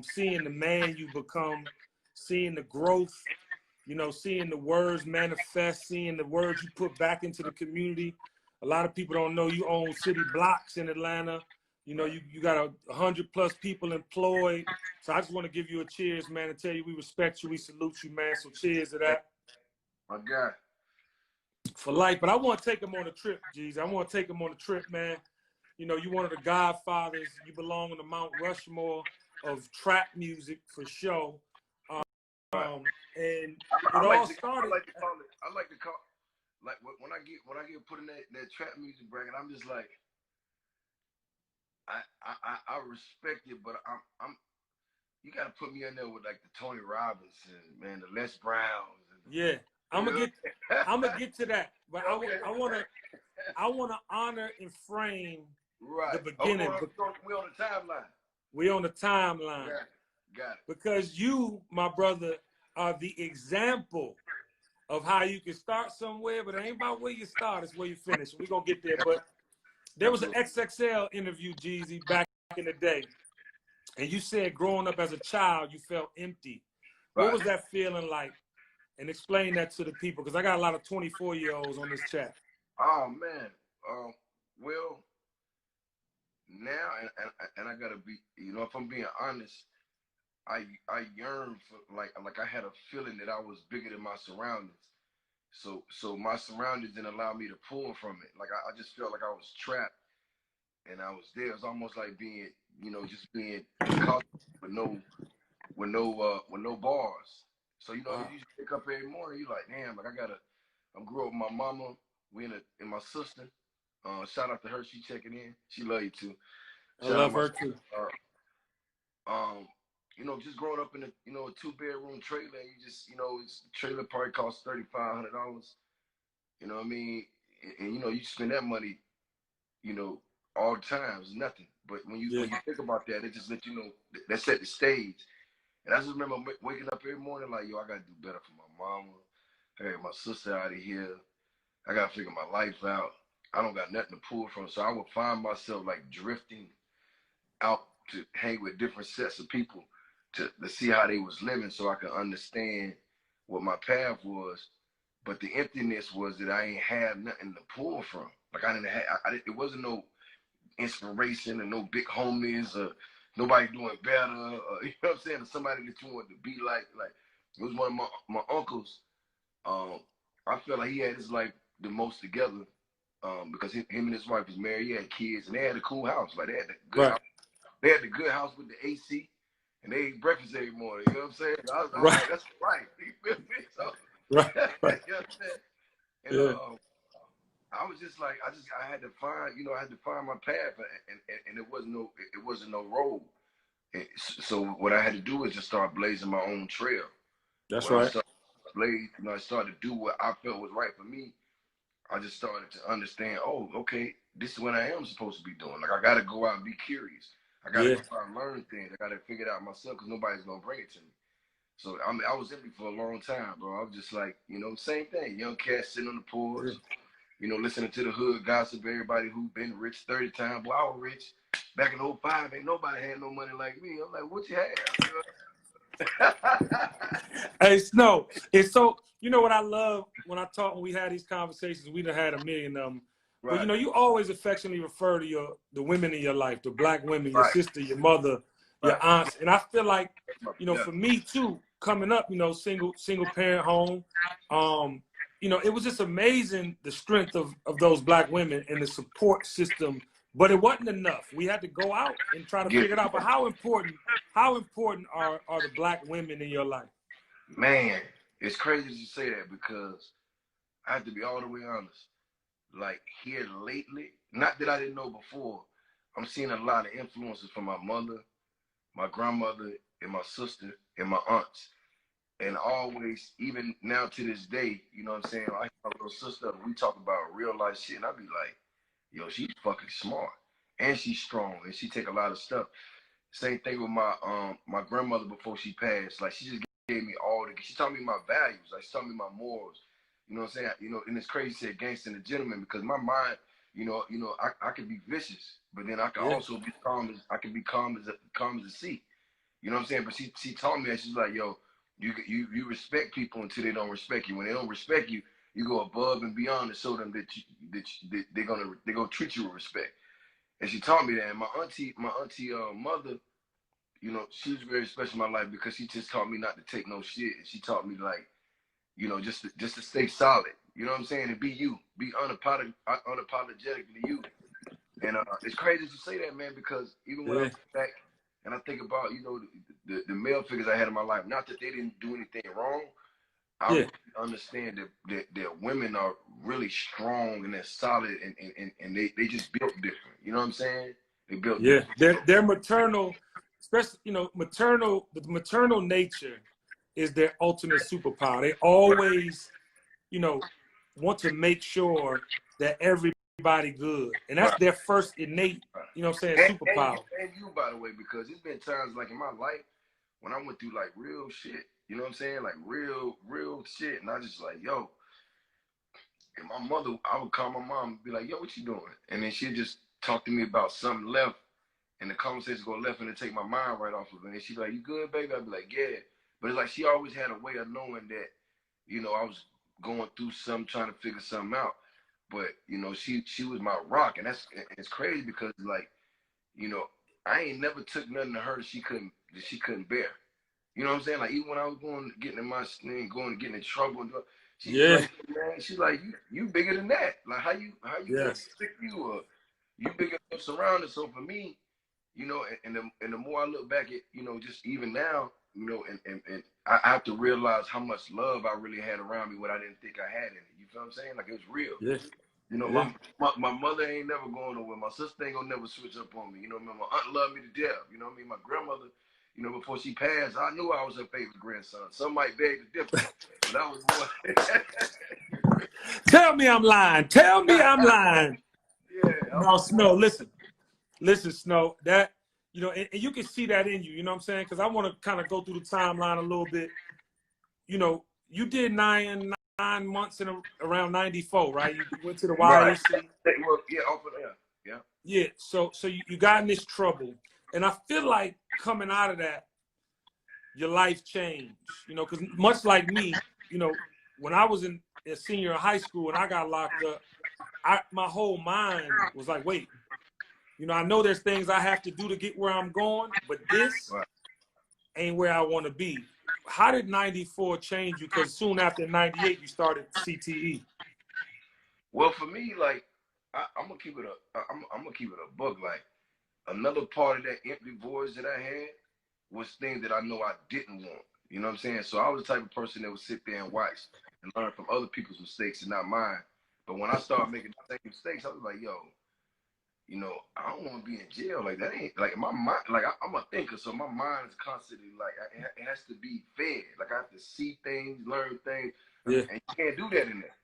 seeing the man you become, seeing the growth, you know, seeing the words manifest, seeing the words you put back into the community. A lot of people don't know you own city blocks in Atlanta. You know, you got 100+ people employed. So I just want to give you a cheers, man, and tell you we respect you, we salute you, man. So cheers to that. My God. For life. But I want to take him on a trip, Jeezy. I want to take him on a trip, man. You know, you're one of the godfathers. You belong on the Mount Rushmore of trap music for sure. And it all started. I like to call like when I get put in that trap music bracket, I'm just like I respect it, but I'm you gotta put me in there with like the Tony Robinson, man, the Les Browns. Yeah, I'm gonna get to that, but okay. I wanna honor and frame the beginning. We on the timeline. We on the timeline. Got it. Because you, my brother, are the example of how you can start somewhere, but it ain't about where you start, it's where you finish. We're gonna get there. But there was an XXL interview, Jeezy, back in the day. And you said growing up as a child, you felt empty. Right. What was that feeling like? And explain that to the people, because I got a lot of 24-year-olds on this chat. Oh, man. Well, now, and I got to be, you know, if I'm being honest, I yearn for, like I had a feeling that I was bigger than my surroundings. So my surroundings didn't allow me to pull from it. Like, I just felt like I was trapped. And I was there. It was almost like being, you know, just being caught with no bars. So, you know, you just wake up every morning, you like, damn, like I grew up with my mama, and my sister. Shout out to her, she checking in. She love you too. I love her too. You know, just growing up in a 2-bedroom trailer, you just, you know, the trailer probably costs $3,500. You know what I mean? And you know, you spend that money, you know, all the time, it's nothing. But when you think about that, it just let you know that set the stage. And I just remember waking up every morning like, yo, I gotta do better for my mama. I gotta get my sister out of here. I gotta figure my life out. I don't got nothing to pull from. So I would find myself like drifting out to hang with different sets of people to see how they was living, so I could understand what my path was. But the emptiness was that I ain't had nothing to pull from. Like I didn't have, it wasn't no inspiration and no big homies or nobody doing better, or, you know what I'm saying, or somebody that you wanted to be like it was one of my uncles. I felt like he had his life the most together, because him and his wife was married, he had kids, and they had a cool house. Like they had the good house. They had the good house with the AC, and they ate breakfast every morning. You know what I'm saying? I was like, that's right. You feel me? So, right. You know what I'm saying? And I was just like, I had to find, you know, I had to find my path, and it wasn't no road. And so what I had to do was just start blazing my own trail. That's right. I started to do what I felt was right for me. I just started to understand, oh, okay, this is what I am supposed to be doing. Like I got to go out and be curious. I got to go out and learn things. I got to figure it out myself because nobody's gonna bring it to me. So I mean, I was empty for a long time, bro. I was just like, you know, same thing. Young cat sitting on the porch. You know, listening to the hood gossip, everybody who been rich 30 times. Well, I was rich back in 05. Ain't nobody had no money like me. I'm like, what you have? Hey, Snow, it's so, you know what I love when we had these conversations, we done had a million of them. Right. But, you know, you always affectionately refer to the women in your life, the black women, your sister, your mother, your aunts. And I feel like, you know, for me too, coming up, you know, single parent home, you know, it was just amazing, the strength of those black women and the support system, but it wasn't enough. We had to go out and try to figure it out. But how important are the black women in your life? Man, it's crazy you say that, because I have to be all the way honest. Like here lately, not that I didn't know before, I'm seeing a lot of influences from my mother, my grandmother, and my sister, and my aunts. And always, even now to this day, you know what I'm saying? I have my little sister, we talk about real life shit, and I be like, yo, she's fucking smart, and she's strong, and she take a lot of stuff. Same thing with my grandmother before she passed. Like, she just gave me she taught me my values. Like, she taught me my morals. You know what I'm saying? You know, and it's crazy to say Gangsta and a gentleman, because my mind, you know, I could be vicious, but then I can also be calm as a sea. You know what I'm saying? But she taught me that. She's like, yo, you respect people until they don't respect you. When they don't respect you, you go above and beyond to show them that they're gonna treat you with respect. And she taught me that. And my auntie mother, you know, she was very special in my life because she just taught me not to take no shit. And she taught me like, you know, just to stay solid. You know what I'm saying? And be you. Be unapologetically you. And it's crazy to say that, man, because even when I look back and I think about, you know, the male figures I had in my life, not that they didn't do anything wrong, I really understand that women are really strong and they're solid and they just built different. You know what I'm saying? They built different. Their maternal, especially, you know, the maternal nature is their ultimate superpower. They always, you know, want to make sure that everybody good. And that's their first innate, you know what I'm saying, superpower. And you, by the way, because it's been times like in my life when I went through like real shit, you know what I'm saying? Like real shit. And I just like, yo, and my mother, I would call my mom and be like, yo, what you doing? And then she'd just talk to me about something left and the conversation go left and it take my mind right off of it. And she'd be like, you good, baby? I'd be like, yeah. But it's like she always had a way of knowing that, you know, I was going through something, trying to figure something out. But, you know, she was my rock. And it's crazy because like, you know, I ain't never took nothing to her that she couldn't bear. You know what I'm saying? Like even when I was getting in my thing, getting in trouble, and she's like, man, she's like, you bigger than that. Like how you let you or you bigger than surrounded. So for me, you know, and the more I look back at, you know, just even now, you know, and I have to realize how much love I really had around me, what I didn't think I had in it. You feel what I'm saying? Like it was real. Yeah. You know, my mother ain't never going nowhere. My sister ain't gonna never switch up on me. You know, my aunt loved me to death. You know what I mean? My grandmother, you know, before she passed, I knew I was her favorite grandson. Some might beg to differ, but I was more. Tell me I'm lying. Tell me I'm lying. Yeah. No, listen, Snow. That, you know, and you can see that in you. You know what I'm saying? Because I want to kind of go through the timeline a little bit. You know, you did 9 months in around 94, right? You went to the YAC. Right. Yeah. So you got in this trouble, and I feel like coming out of that, your life changed. You know, because much like me, you know, when I was a senior in high school and I got locked up, my whole mind was like, wait, you know, I know there's things I have to do to get where I'm going, but this ain't where I want to be. How did 94 change you? Because soon after 98, you started CTE. Well, for me, like I'm gonna keep it I'm gonna keep it a book. Like another part of that empty voice that I had was things that I know I didn't want. You know what I'm saying? So I was the type of person that would sit there and watch and learn from other people's mistakes and not mine. But when I started making the same mistakes, I was like, yo, you know, I don't want to be in jail. Like that ain't like my mind. Like I'm a thinker, so my mind is constantly like it has to be fed. Like I have to see things, learn things, and you can't do that in there.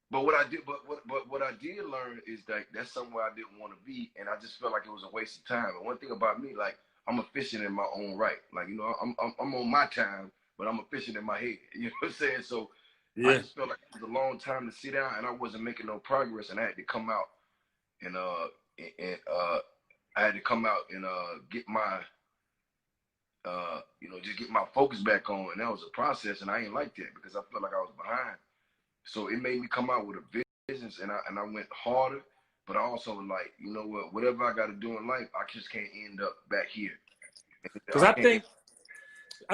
But what I did, what I did learn is that that's somewhere I didn't want to be, and I just felt like it was a waste of time. And one thing about me, like I'm efficient in my own right. Like you know, I'm on my time, but I'm efficient in my head. You know what I'm saying? So I just felt like it was a long time to sit down, and I wasn't making no progress, and I had to come out and I had to come out and get my you know, just get my focus back on, and that was a process, and I ain't like that because I felt like I was behind. So it made me come out with a business, and I went harder, but I also like, you know what, whatever I got to do in life, I just can't end up back here. Because I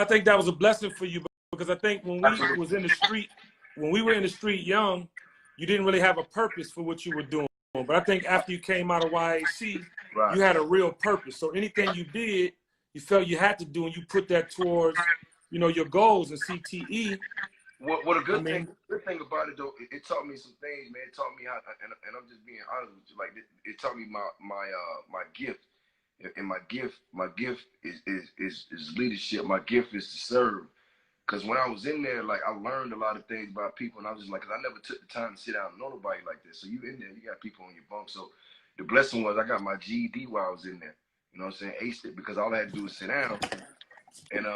think that was a blessing for you, because I think when we was in the street, when we were in the street young, you didn't really have a purpose for what you were doing. But I think after you came out of YAC, you had a real purpose. So anything you did, you felt you had to do, and you put that towards, you know, your goals. And CTE. What a good thing about it though, it taught me some things, man. It taught me how, and I'm just being honest with you. Like it taught me my gift, and my gift is leadership. My gift is to serve. Because when I was in there, like I learned a lot of things about people, and I was just like, cause I never took the time to sit down and know nobody like this. So you in there, you got people on your bunk. So the blessing was I got my GED while I was in there. You know what I'm saying? Aced it because all I had to do was sit down. And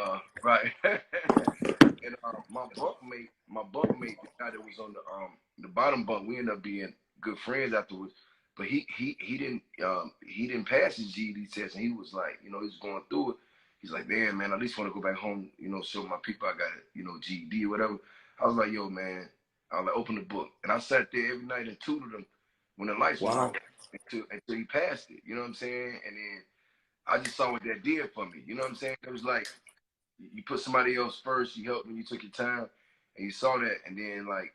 right. And my bunkmate, the guy that was on the bottom bunk, we ended up being good friends afterwards. But he didn't pass his GED test, and he was like, you know, he was going through it. He's like, damn, man, I at least want to go back home, you know, show my people I got it, you know, GED or whatever. I was like, yo, man, I was like, open the book. And I sat there every night and tutored him when the lights went off until he passed it. You know what I'm saying? And then I just saw what that did for me. You know what I'm saying? It was like, you put somebody else first, you helped them, you took your time, and you saw that, and then like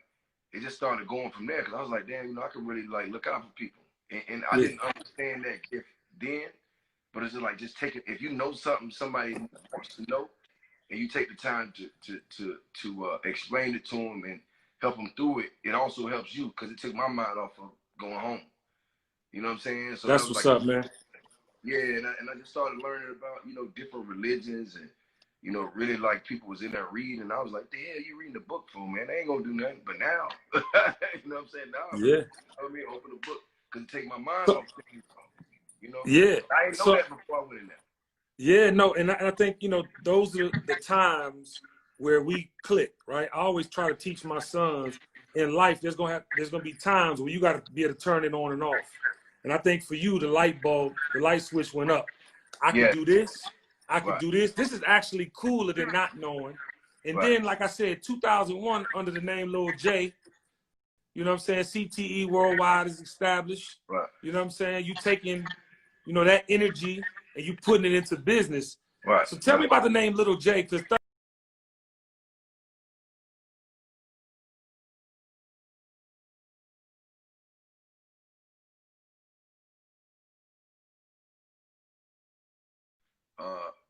it just started going from there. Because I was like, damn, you know, I could really like look out for people, and I didn't understand that gift then, but it's just like just take it. If you know something somebody wants to know, and you take the time to explain it to them and help them through it, it also helps you because it took my mind off of going home. You know what I'm saying? So that's that was what's like, up, man. yeah, and I just started learning about, you know, different religions and, you know, really like people was in there reading. And I was like, the hell you reading the book for, man? They ain't gonna do nothing. But now, you know what I'm saying? Now, Yeah. I mean, open the book because it take my mind So, off things, you know? yeah. I didn't know that before I went in there. Yeah, no, and I think, you know, those are the times where we click, right? I always try to teach my sons in life, there's gonna be times where you gotta be able to turn it on and off. And I think for you, the light switch went up. I could do this, I could do this. This is actually cooler than not knowing. And then, like I said, 2001, under the name Lil J, you know what I'm saying? CTE Worldwide is established. Right. You know what I'm saying? You taking, you know, that energy and you putting it into business. Right. So tell me about the name Little J, because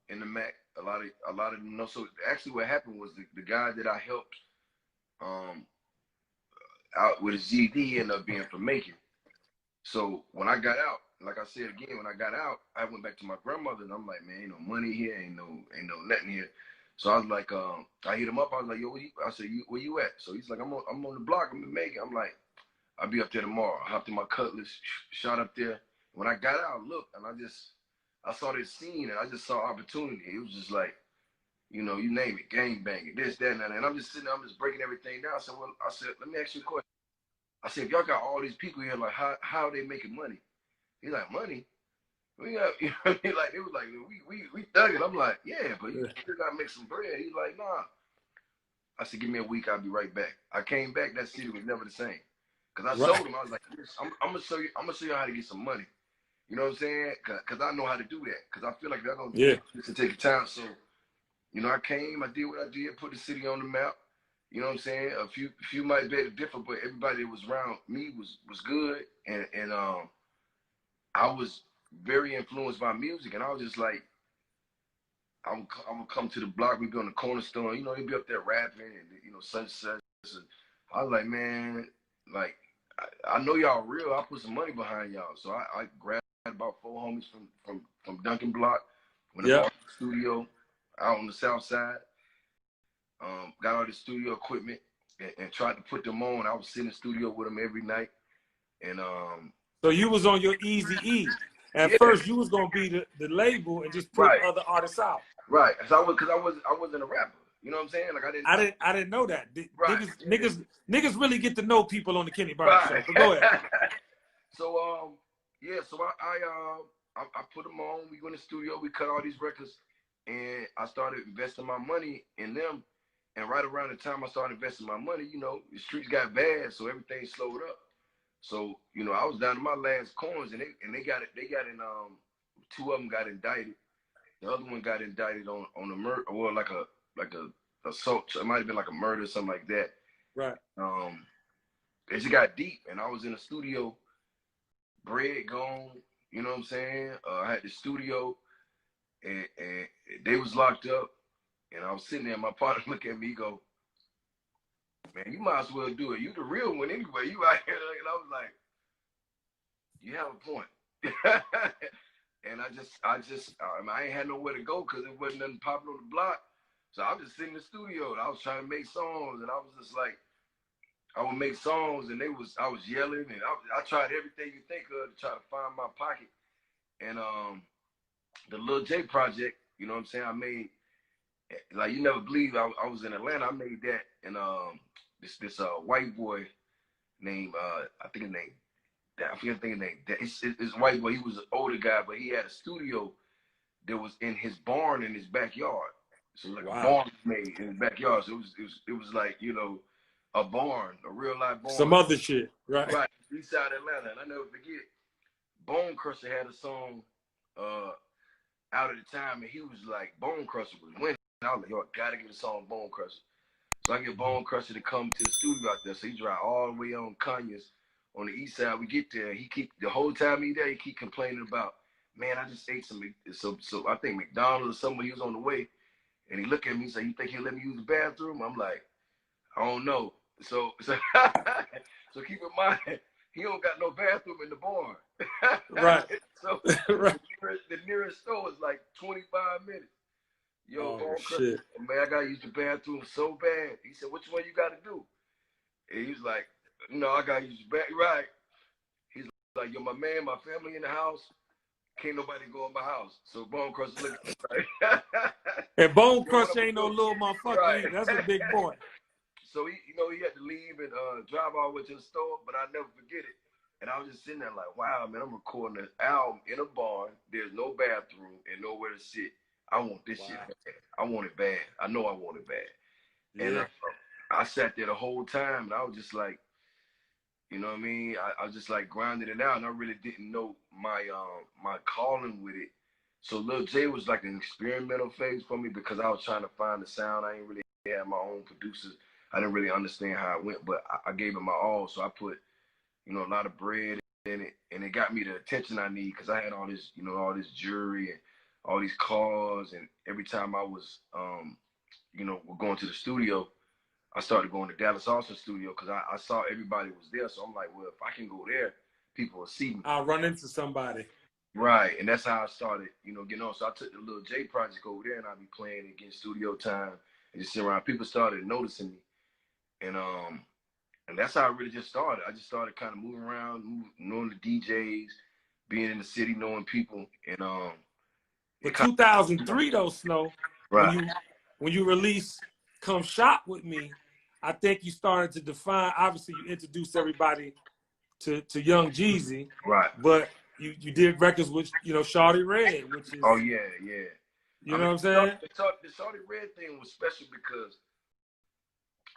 in the Mac, a lot of them know. So actually what happened was the guy that I helped out with his GED ended up being from Macon. So when I got out, like I said again, when I got out, I went back to my grandmother and I'm like, man, ain't no money here, ain't no nothing here. So I was like, I hit him up. I was like, yo, I said, where you at? So he's like, I'm on the block. I'm in Macon. I'm like, I'll be up there tomorrow. I hopped in my Cutlass, shot up there. When I got out, I looked and I saw this scene and I just saw opportunity. It was just like, you know, you name it, gang banging, this, that, and that. And I'm just sitting there, I'm just breaking everything down. So I said, let me ask you a question. I said, if y'all got all these people here, like how are they making money? He's like, money? We got, you know what I mean? Like, it was like, we thugging. I'm like, yeah, but you still gotta make some bread. He's like, nah. I said, give me a week, I'll be right back. I came back, that city was never the same. Cause I told him, I was like, I'm gonna show you how to get some money. You know what I'm saying? Cause I know how to do that. Cause I feel like they're gonna do this to take your time. So, you know, I came, I did what I did, put the city on the map. You know what I'm saying? A few might be different, but everybody that was around me was good, and I was very influenced by music, and I was just like, I'm gonna come to the block. We be on the corner store, you know, they be up there rapping, and you know, such. I was like, man, like I know y'all real. I put some money behind y'all, so I grabbed about 4 homies from Duncan Block, went to the studio out on the south side. Got all the studio equipment and tried to put them on. I was sitting in the studio with them every night. And so you was on your Easy E. At first, you was gonna be the label and just put other artists out. Right. So I wasn't a rapper. You know what I'm saying? Like I didn't know that. Niggas really get to know people on the Kenny Burns show. But go ahead. So so I put them on. We go in the studio. We cut all these records, and I started investing my money in them. And right around the time I started investing my money, you know, the streets got bad, so everything slowed up. So, you know, I was down to my last coins, and they got in 2 of them got indicted. The other one got indicted on a murder, or like a assault. It might have been like a murder or something like that. Right. It just got deep, and I was in the studio, bread gone. You know what I'm saying? I had the studio, and they was locked up. And I was sitting there, and my partner looked at me, he go, man, you might as well do it. You the real one anyway. You out here. And I was like, you have a point. And I ain't had nowhere to go because it wasn't nothing popping on the block. So I was just sitting in the studio, and I was trying to make songs, and I was just like, I would make songs, and I was yelling, and I tried everything you think of to try to find my pocket. And the Lil J project, you know what I'm saying, I made, like, you never believe I was in Atlanta. I made that, and this white boy named I think his name, it's white boy. He was an older guy, but he had a studio that was in his barn in his backyard. So like a Wow. barn made in his backyard. So it was like, you know, a barn, a real life barn. Some other shit, right? Right, east side Atlanta. And I never forget, Bone Crusher had a song out at the time, and he was like, Bone Crusher was winning. I was like, yo, I gotta get a song Bone Crusher. So I get Bone Crusher to come to the studio out there. So he drive all the way on Conyers on the east side. We get there. He keep the whole time he there. He keep complaining about, man, I just ate some. So I think McDonald's or somewhere. He was on the way, and he looked at me and said, "You think he'll let me use the bathroom?" I'm like, I don't know. So so keep in mind, he don't got no bathroom in the barn. Right. So right. the nearest store is like 25 minutes. Yo, oh, shit. Man, I gotta use the bathroom so bad. He said, which one you gotta do? And he was like, no, I gotta use the bathroom. Right. He's like, yo, my man, my family in the house. Can't nobody go in my house. So Bone Crusher look at me, right? And Bone Crusher ain't no little motherfucker right. either. That's a big boy. So he, you know, he had to leave and drive all the way to the store, but I never forget it. And I was just sitting there like, wow, man, I'm recording an album in a barn. There's no bathroom and nowhere to sit. I want this shit bad. I want it bad. I know I want it bad. Yeah. And I sat there the whole time, and I was just like, you know what I mean? I was just like grinding it out, and I really didn't know my my calling with it. So Lil J was like an experimental phase for me because I was trying to find the sound. I ain't really had my own producers. I didn't really understand how it went, but I gave it my all. So I put, you know, a lot of bread in it, and it got me the attention I need because I had all this, you know, all this jewelry and all these cars, and every time I was, you know, going to the studio, I started going to Dallas Austin studio because I saw everybody was there. So I'm like, well, if I can go there, people will see me. I'll run into somebody. Right, and that's how I started, you know, getting on. So I took the Lil J project over there, and I'd be playing and getting studio time and just sitting around. People started noticing me, and that's how I really just started. I just started kind of moving around, knowing the DJs, being in the city, knowing people, and But 2003 though, Snow, right. when you released "Come Shop with Me," I think you started to define. Obviously, you introduced everybody to Young Jeezy, right? But you did records with, you know, Shawty Red, which is, oh yeah. You know what I'm saying? The Shawty Red thing was special because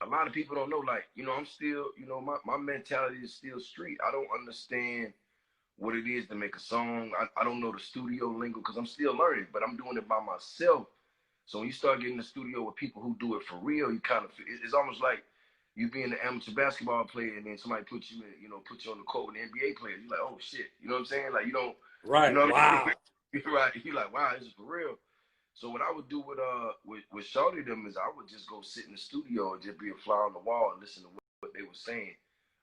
a lot of people don't know, like, you know, I'm still, you know, my mentality is still street. I don't understand what it is to make a song. I don't know the studio lingo because I'm still learning, but I'm doing it by myself. So when you start getting in the studio with people who do it for real, you kind of, it's almost like you being an amateur basketball player and then somebody puts you in, you know, put you on the court with an NBA player. You're like, oh shit, you know what I'm saying? Like, you don't, right? You know what wow. I mean? Right? You're like, wow, this is for real. So what I would do with Shawty them is I would just go sit in the studio and just be a fly on the wall and listen to what they were saying.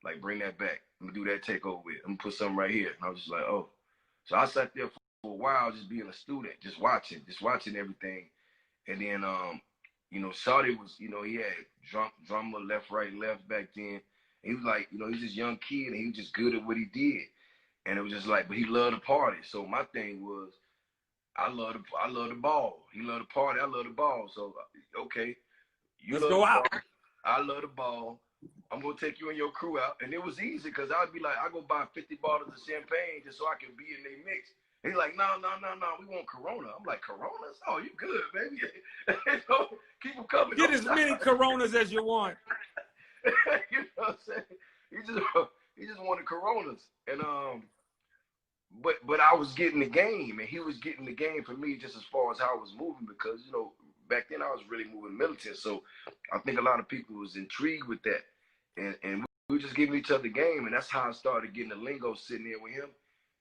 Like, bring that back. I'm gonna do that takeover with. I'm gonna put something right here. And I was just like, oh. So I sat there for a while just being a student, just watching everything. And then you know, Shawty was, you know, he had drummer left, right, left back then. And he was like, you know, he's this young kid and he was just good at what he did. And it was just like, but he loved to party. So my thing was, I love the ball. He loved the party. I love the ball. So okay, Let's go out. I love the ball. I'm gonna take you and your crew out, and it was easy because I'd be like, I go buy 50 bottles of champagne just so I can be in their mix. He's like, no, we want Corona. I'm like, Coronas? Oh, you good, baby? So, keep them coming. Get as many Coronas as you want. You know what I'm saying? He just wanted Coronas, and but I was getting the game, and he was getting the game for me just as far as how I was moving because, you know, back then I was really moving militant. So I think a lot of people was intrigued with that. And we were just giving each other game, and that's how I started getting the lingo sitting there with him.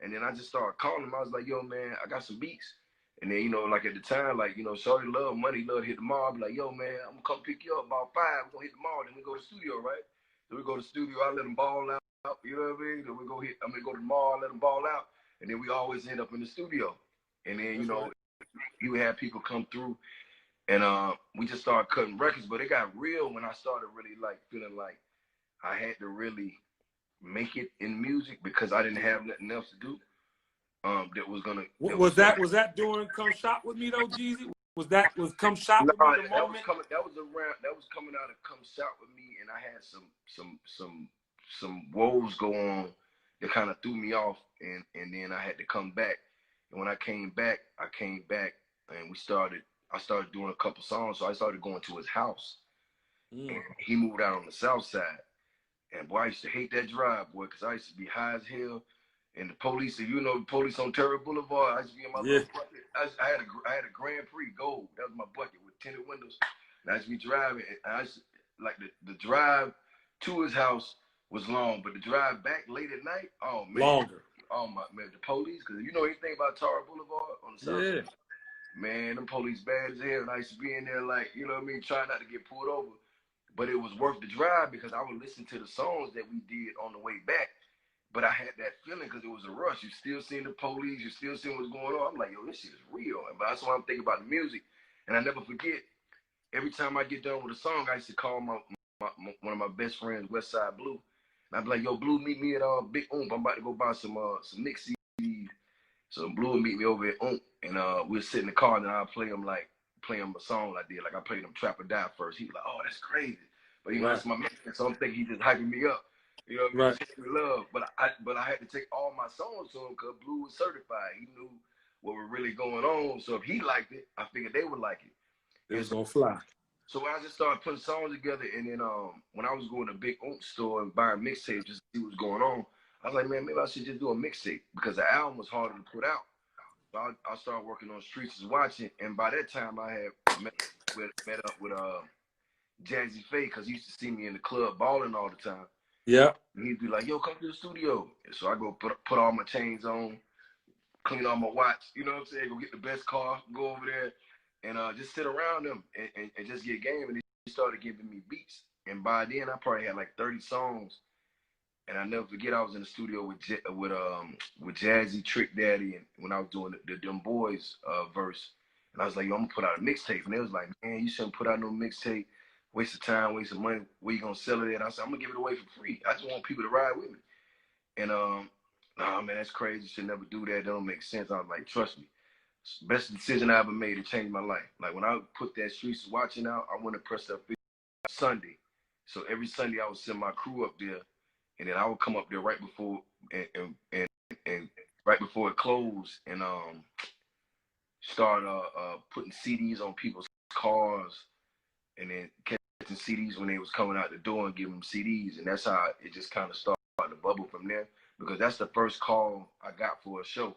And then I just started calling him. I was like, yo, man, I got some beats. And then, you know, like at the time, like, you know, Shawty love money, love to hit the mall. I'd be like, yo, man, I'm going to come pick you up about 5. We're going to hit the mall. Then we go to the studio, right? Then we go to the studio. I let them ball out. You know what I mean? Then we go I'm going to go to the mall, let them ball out. And then we always end up in the studio. And then, you know, you would have people come through. And we just started cutting records. But it got real when I started really, like, feeling like I had to really make it in music because I didn't have nothing else to do. That was gonna. Was that during "Come Shop with Me" though, Jeezy? Was "Come Shop with Me" the moment? That was coming out of "Come Shop with Me," and I had some woes go on that kind of threw me off, and then I had to come back. And when I came back and I started doing a couple songs, so I started going to his house. And he moved out on the south side. And boy, I used to hate that drive, boy, because I used to be high as hell. And the police, you know, the police on Terry Boulevard, I used to be in my little bucket. I had a Grand Prix Gold. That was my bucket with tinted windows. And I used to be driving. And I used to, like the drive to his house was long, but the drive back late at night, oh man. Longer. Oh my man, the police, because you know anything about Terry Boulevard on the south side? Man, them police bad as hell. And I used to be in there like, you know what I mean, trying not to get pulled over. But it was worth the drive because I would listen to the songs that we did on the way back. But I had that feeling because it was a rush. You still seeing the police. You still seeing what's going on. I'm like, yo, this shit is real. But that's why I'm thinking about the music. And I never forget, every time I get done with a song, I used to call one of my best friends, Westside Blue. And I'd be like, yo, Blue, meet me at Big Oomp. I'm about to go buy some mix CDs. So Blue would meet me over at Oomp. And we'd sit in the car and I'd play him a song I did. Like I played him Trap or Die first. He was like, oh, that's crazy. But you know, that's my man. So I'm thinking he just hyping me up. You know what I mean? Right. Love. But I had to take all my songs to him because Blue was certified. He knew what was really going on. So if he liked it, I figured they would like it. It was gonna fly. So I just started putting songs together, and then when I was going to Big Oomp store and buying mixtapes just to see what's going on, I was like, man, maybe I should just do a mixtape because the album was harder to put out. So I started working on Streets is Watching, and by that time I had met up with Jazzy Faye, because he used to see me in the club balling all the time. Yeah. And he'd be like, yo, come to the studio. And so I go put all my chains on, clean all my watch, you know what I'm saying? Go get the best car, go over there, and just sit around them and just get game. And he started giving me beats. And by then, I probably had like 30 songs. And I never forget, I was in the studio with Jazzy, Trick Daddy, and when I was doing the Them Boys verse. And I was like, yo, I'm going to put out a mixtape. And they was like, man, you shouldn't put out no mixtape. Waste of time, waste of money. Where you gonna sell it at? I said, I'm gonna give it away for free. I just want people to ride with me. And nah, man, that's crazy. You should never do that. That don't make sense. I was like, trust me. Best decision I ever made to change my life. Like when I put that Streets is Watching out, I went to press that Sunday. So every Sunday I would send my crew up there, and then I would come up there right before and right before it closed, and start putting CDs on people's cars, and then catching CDs when they was coming out the door and giving them CDs. And that's how it just kind of started to bubble from there, because that's the first call I got for a show.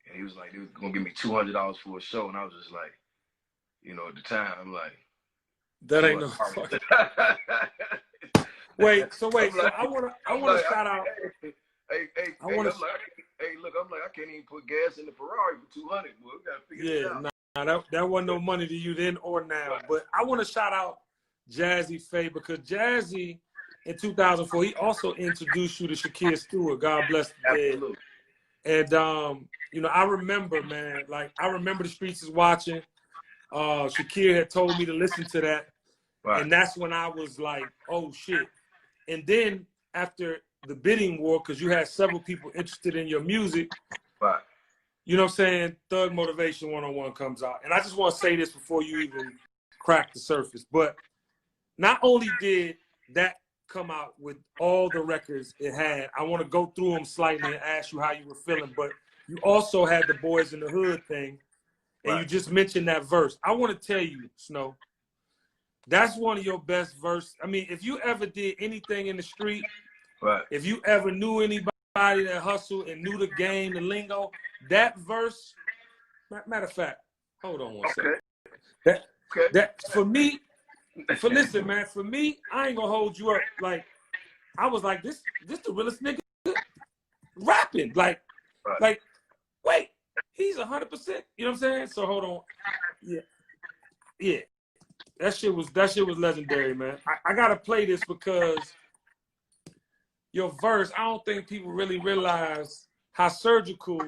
And he was like, they was going to give me $200 for a show. And I was just like, you know, at the time, I'm like, that ain't no fucking. Wait, so I want to shout out. Hey, I'm like, I can't even put gas in the Ferrari for 200. Boy, we gotta figure it out. Nah, that wasn't no money to you then or now. But I want to shout out Jazzy Faye, because Jazzy in 2004, he also introduced you to Shakir Stewart. God bless the dead. Absolutely. And you know, I remember, man, like I remember the Streets is Watching. Shakir had told me to listen to that, and that's when I was like, oh shit. And then after the bidding war, because you had several people interested in your music, you know what I'm saying, Thug Motivation 101 comes out. And I just want to say this before you even crack the surface, but not only did that come out with all the records it had, I want to go through them slightly and ask you how you were feeling, but you also had the Boys in the Hood thing, and you just mentioned that verse. I want to tell you, Snow, that's one of your best verses. I mean, if you ever did anything in the street, if you ever knew anybody that hustled and knew the game, the lingo, that verse, matter of fact, hold on one second. That for me, listen, man, for me, I ain't gonna hold you up. Like, I was like, this the realest nigga rapping. Like, wait, he's 100%. You know what I'm saying? So hold on. Yeah. That shit was legendary, man. I gotta play this because your verse, I don't think people really realize how surgical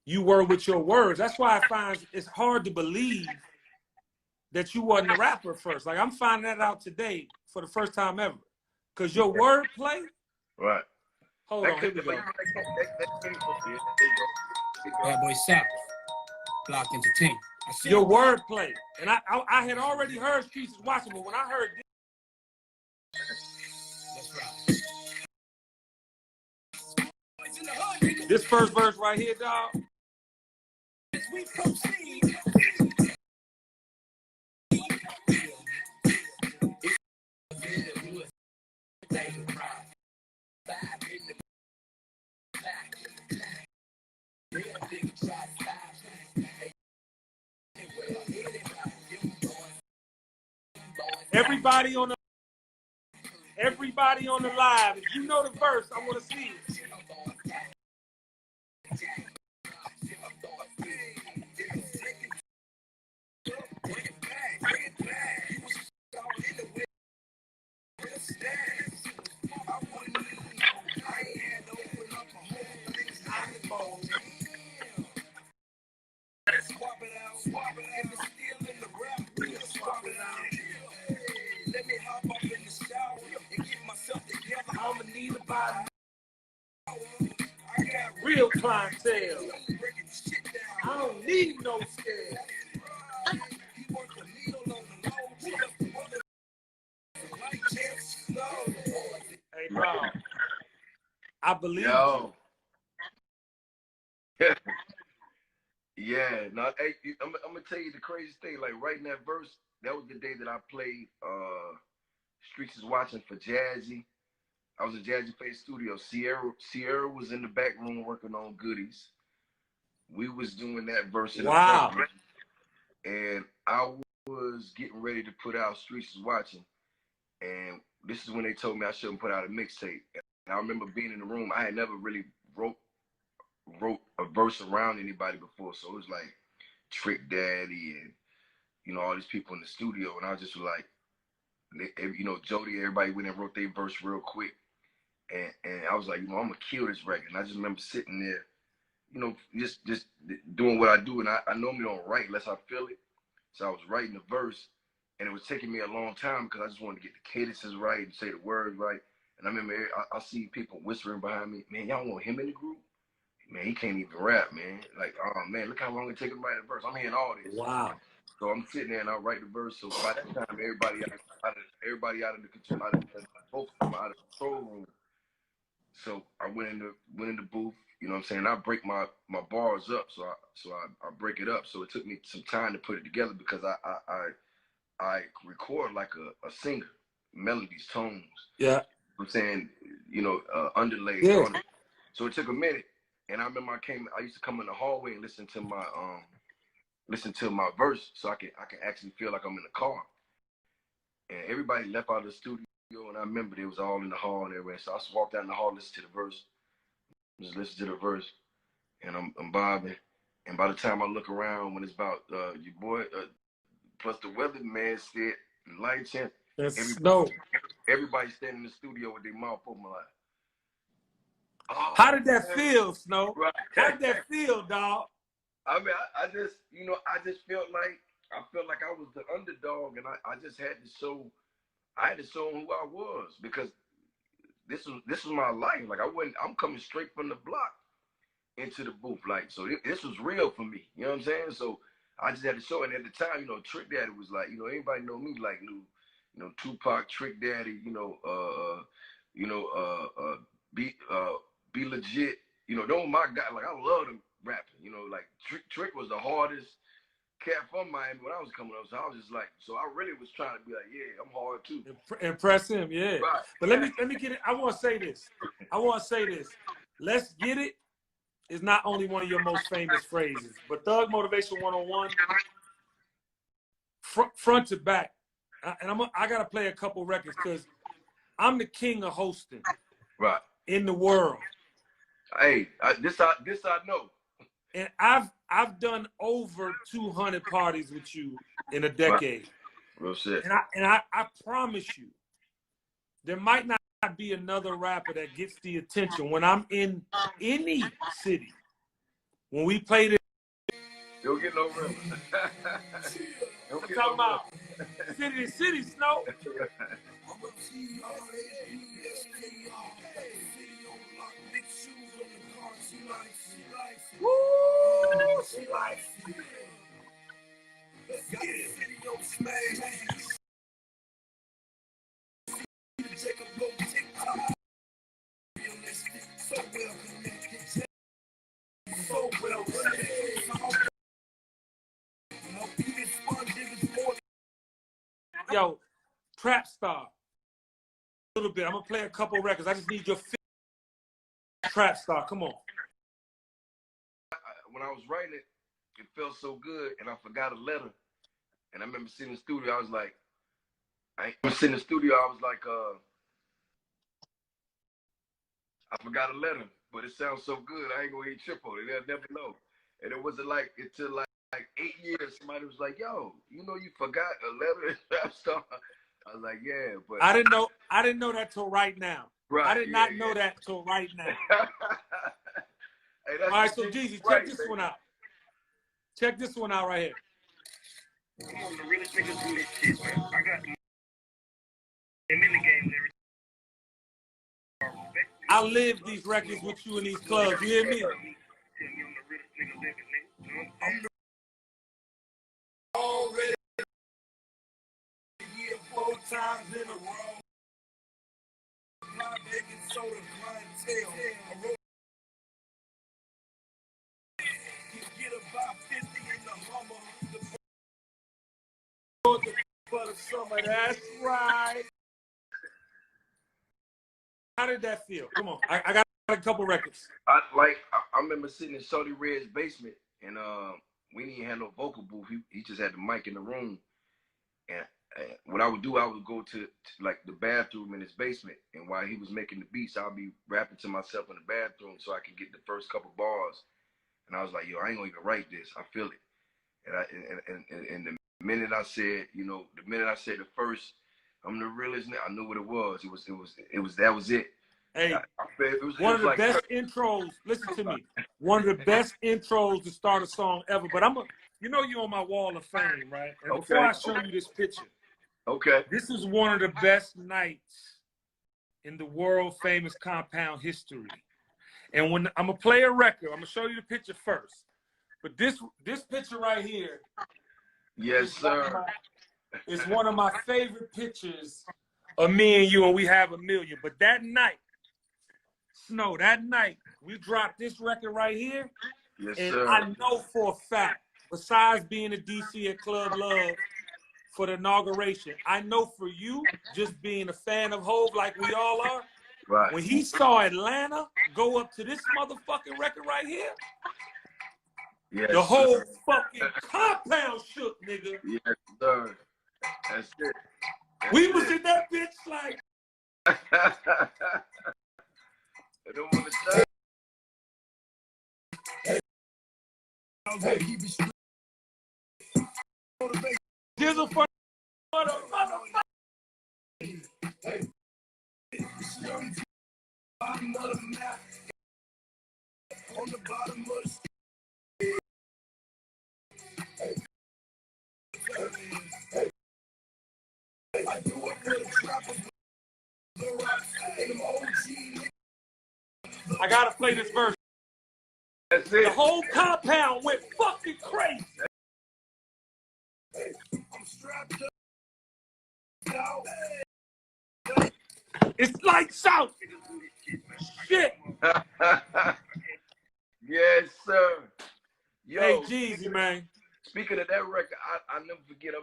you were with your words. That's why I find it's hard to believe that you wasn't a rapper first. Like, I'm finding that out today for the first time ever. Because your wordplay. Right. Hold on, here we go. Bad Boy South. Block Entertainment. Your wordplay. And I had already heard Streets is Watching, but when I heard this first verse right here, dog. we proceed. Everybody on the live, if you know the verse, I want to see it. Let me hop up in the shower and get myself together. I'ma need a body. Real clientele. I don't need no scale. Hey, bro. I believe Yo. Yeah, no, hey, I'm gonna tell you the craziest thing. Like right in that verse, that was the day that I played Streets is Watching for Jazzy. I was in Jazzy Face Studio. Sierra was in the back room working on goodies. We was doing that verse in the front room, and I was getting ready to put out Streets is Watching. And this is when they told me I shouldn't put out a mixtape. And I remember being in the room. I had never really wrote a verse around anybody before, so it was like Trick Daddy and all these people in the studio, and I just was like, Jody, everybody went and wrote their verse real quick, and I was like, I'm gonna kill this record. And I just remember sitting there, just doing what I do, and I normally don't write unless I feel it, so I was writing the verse, and it was taking me a long time because I just wanted to get the cadences right and say the words right. And I remember I see people whispering behind me, man, y'all want him in the group? Man, he can't even rap, man. Like, oh man, look how long it take him to write a verse. I'm hearing all this. Wow. So I'm sitting there and I write the verse. So by that time, everybody out of the control room. So I went in the booth. You know what I'm saying? I break my bars up. So I break it up. So it took me some time to put it together because I record like a singer, melodies, tones. Yeah. I'm saying, underlays. Yeah. So it took a minute. And I remember I used to come in the hallway and listen to my verse so I can actually feel like I'm in the car. And everybody left out of the studio, and I remember they was all in the hall and everywhere. So I just walked down the hall, listen to the verse, and I'm bobbing. And by the time I look around, when it's about your boy, plus the weatherman said, lights in, everybody standing in the studio with their mouth open like, oh, how did that feel, Snow? Right. How did that feel, dog? I mean, I just, I just felt like I was the underdog, and I just had to show them who I was, because this was my life. Like I'm coming straight from the block into the booth, like, so this was real for me. You know what I'm saying? So I just had to show it. And at the time, Trick Daddy was like, anybody know me like Tupac, Trick Daddy, be legit. Those my guy. Like I love them rapping. Like Trick was the hardest cat from Miami when I was coming up. So I was just like, so I really was trying to be like, yeah, I'm hard too. Impress him, yeah. Right. But let me get it. I want to say this. Let's get it is not only one of your most famous phrases, but Thug Motivation 101, front to back. And I got to play a couple records because I'm the king of hosting. Right. In the world. Hey, this I know. And I've done over 200 parties with you in a decade. Real shit. And I promise you, there might not be another rapper that gets the attention when I'm in any city. When we played it, don't get no real. I'm talking about city to city, Snow. Woo! She likes it. Let's get it. So well connected. So well connected. yo, Trap Star. A little bit. I'm gonna play a couple records. I just need your Trap Star. Come on. When I was writing it, it felt so good, and I forgot a letter. And I remember sitting in the studio. I was like, I forgot a letter, but it sounds so good. I ain't gonna hit trip on it. They'll never know. And it wasn't like until like 8 years, somebody was like, "Yo, you know, you forgot a letter in Trap Star." I was like, "Yeah," but I didn't know that till right now. Right, I did not know that till right now. Hey, all right, so Jeezy, check this one out. Check this one out right here. Come on, the realest niggas do this shit, man. I got them in the game lyrics. I live these records with you in these clubs. You hear me? I'm already here 4 times in a row. My baking soda clientele. Get about 50 in the Hummer. For the summer, that's right. How did that feel? Come on, I got a couple records. I remember sitting in Shorty Red's basement, and we didn't even have no vocal booth. He just had the mic in the room, and what I would do, I would go to like the bathroom in his basement, and while he was making the beats, I'll be rapping to myself in the bathroom so I could get the first couple bars. And I was like, yo, I ain't gonna even write this. I feel it. And the minute I said, the first, I'm the realest, I knew what it was. That was it. Hey, one of the best intros. Listen to me. One of the best intros to start a song ever. But you're on my wall of fame, right? And before I show you this picture, this is one of the best nights in the world famous Compound history. And when I'm gonna play a record, I'm gonna show you the picture first. But this picture right here, yes, sir, it's one of my favorite pictures of me and you, and we have a million. But that night, Snow, we dropped this record right here. Yes, and sir. I know for a fact, besides being a DC at Club Love for the inauguration, I know for you, just being a fan of Hov like we all are, right. When he saw Atlanta go up to this motherfucking record right here, yes, the whole sir. fucking compound shook, nigga. Yes, sir. That's it. We was in that bitch like. I don't want to say. Jizzle for the motherfucker. On the bottom of the I do it for the trappers. I gotta play this verse. That's it. The whole compound went fucking crazy. I'm strapped up. It's lights out. Shit. Yes, sir. Yo, Hey, Jeezy, man. Speaking of that record, I never forget.